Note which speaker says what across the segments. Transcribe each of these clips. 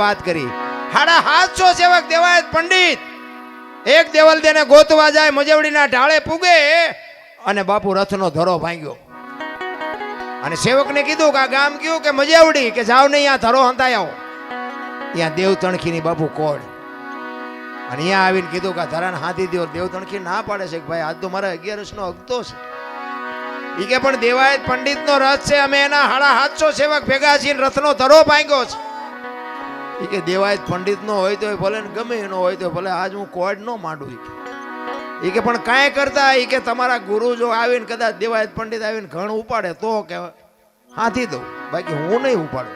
Speaker 1: વાત કરી 750 સેવક દેવાયત પંડિત એક દેવલ દેને ગોતવા જાય મજવડીના ઢાળે પૂગે અને બાપુ રથનો ધરો ભાંગ્યો અને સેવકને કીધું કે આ ગામ કયું કે મજવડી કે જાવ ને અહીંયા ધરો હંતાઈ આવો ત્યાં દેવ તણખીની બાપુ કોડ અને અહીંયા આવીને કીધું કે ધરાને હાથી દો. દેવ તણખી ના પાડે છે કે ભાઈ આજ તો મારા 11 નો હકતો છે. ઈ કે પણ દેવાયત પંડિત નો રથ છે, અમે એના 750 સેવક ભેગા છીએ, રથનો ધરો ભાંગ્યો છે. ઈ કે દેવાયત પંડિત નો હોય તો ભલે ને ગમે એનો હોય તો ભલે આજ હું કોડ નો માંડું. ઈ કે પણ કાંઈ કરતા ઈ કે તમારા ગુરુ જો આવીને કદાચ દેવાયત પંડિત આવીને ઘણ ઉપાડે તો કે હાથી દઉં, બાકી હું નહીં ઉપાડું.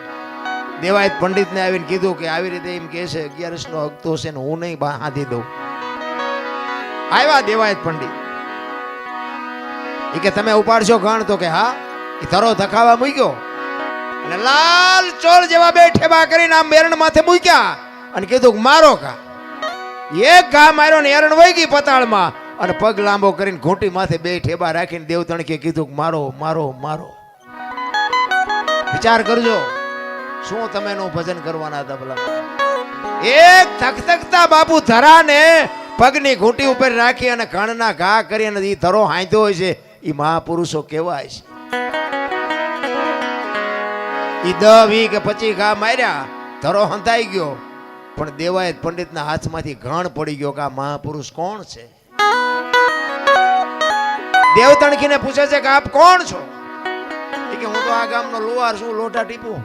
Speaker 1: દેવાયત પંડિતને આવીને કીધું કે આવી રીતે એમ કે છે 11 નો હકતો છે ને હું નહીં હાથી દઉં. આવ્યા દેવાયત પંડિત. ઈ કે તમે ઉપાડશો ઘણ તો કે હા. એ ધરો ધખાવા મૂક્યો અને લાલ ચોળ જેવા બે ઠેબા કરીને આમ મેરણ માથે મૂક્યા અને કીધું મારો કા. એક ઘા માર્યો ને એરણ વહી ગઈ પતાળમાં અને પગ લાંબો કરીને ઘૂંટી માથે બે ઠેબા રાખીને દેવ તણકે કીધું મારો મારો મારો. વિચાર કરજો શું તમે નું ભજન કરવાના હતા ભલા. એક થકથકતા બાપુ ધરાને પગની ઘૂંટી ઉપર રાખી અને ઘણના ઘા કરી અને ઈ ધરો હાંધ્યો હોય છે. ઈ મહાપુરુષો કેવાય છે. ઈ 10 20 કે 25 ઘા માર્યા, ધરો હંતાઈ ગયો, પણ દેવાયત પંડિતના હાથમાંથી ઘણ પડી ગયો કે આ મહાપુરુષ કોણ છે. દેવ તણખીને પૂછે છે કે આપ કોણ છો? ઈ કે હું તો આ ગામનો લુહાર છું, લોટા ટીપું.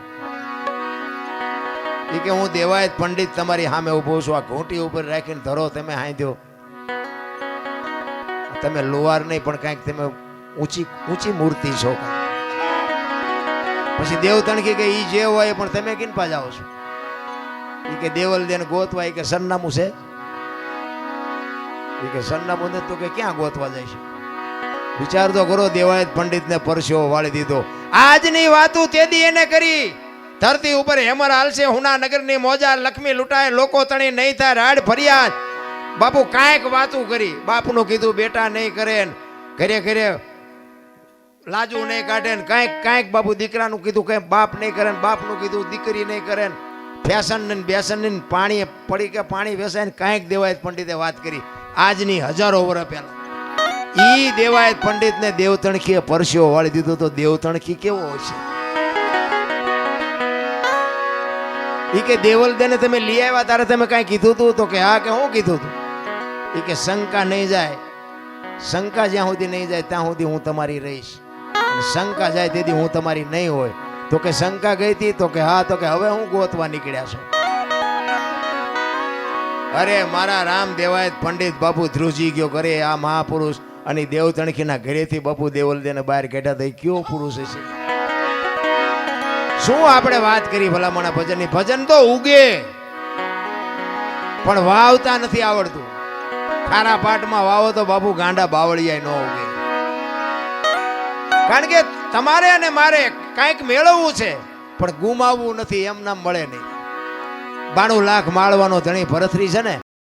Speaker 1: ઈ કે હું દેવાયત પંડિત તમારી સામે ઉભો છું, આ ઘૂંટી ઉપર રાખીને ધરો તમે હાંધ્યો. તમે લુહાર નહીં પણ કાંઈક તમે ઊંચી મૂર્તિ છો. પછી દેવ તણખી કે ઈ જે હોય પણ તમે કિનપા જાઓ છો? ઈ કે દેવલ દેને ગોતવા. ઈ કે સરનામું છે? ઈ કે સરનામું નથી તો કે ક્યાં ગોતવા જાય છે? વિચાર તો કરો. દેવાયત પંડિતને પરસ્યો વાળી દીધો. આજની વાતું તેદી એને કરી. ધરતી ઉપર હેમર હાલશે, હુનાનગરની મોજા લક્ષ્મી લૂંટાય, લોકો તણી નહીં થાય રાડ ફરિયાદ. બાપુ કાંઈક વાતું કરી. બાપનું કીધું બેટા નહીં કરે, ઘરે ઘરે લાજુ નહીં કાઢે ને કાંઈક બાપુ દીકરાનું કીધું કઈ બાપ નહીં કરે, બાપનું કીધું દીકરી નહીં કરે, ફેશન ને બેસન ને પાણી પડી કે પાણી વેસાય ને કાંઈક દેવાયત પંડિતે વાત કરી. આજની હજારો વર્ષ પહેલા ઈ દેવાયત પંડિતને દેવ તણખીએ પરસ્યો વાળી દીધો. તો દેવ તણખી કેવો હોય છે? ઈ કે દેવલ દેને તમે લઈ આવ્યા ત્યારે તમે કાંઈ કીધું તું? તો કે હા. કે હું કીધું તું? ઈ કે શંકા નહીં જાય, શંકા જ્યાં સુધી નહીં જાય ત્યાં સુધી હું તમારી રહીશ, અને શંકા જાય તેથી હું તમારી નહીં હોય. તો કે શંકા ગઈ હતી? તો કે હા. તો કે હવે હું ગોતવા નીકળ્યા છો? અરે મારા રામ દેવાયત પંડિત બાપુ ધ્રુજી ગયો કરે આ મહાપુરુષ અને દેવ તણખીના ઘરેથી બાપુ દેવલ દેને બહાર કાઢ્યા. તો કયો પુરુષ છે? શું આપણે વાત કરી ભલામણા ભજનની? ભજન તો ઉગે પણ વાવતા નથી આવડતું. ખારા પાટમાં વાવો તો બાપુ ગાંડા બાવળિયા ન ઉગે. કારણ કે તમારે અને મારે કાંઈક મેળવવું છે પણ ગુમાવવું નથી. એમ નામ મળે નહીં. 92 લાખ માળવાનો ધણી ભરથરી છે ને,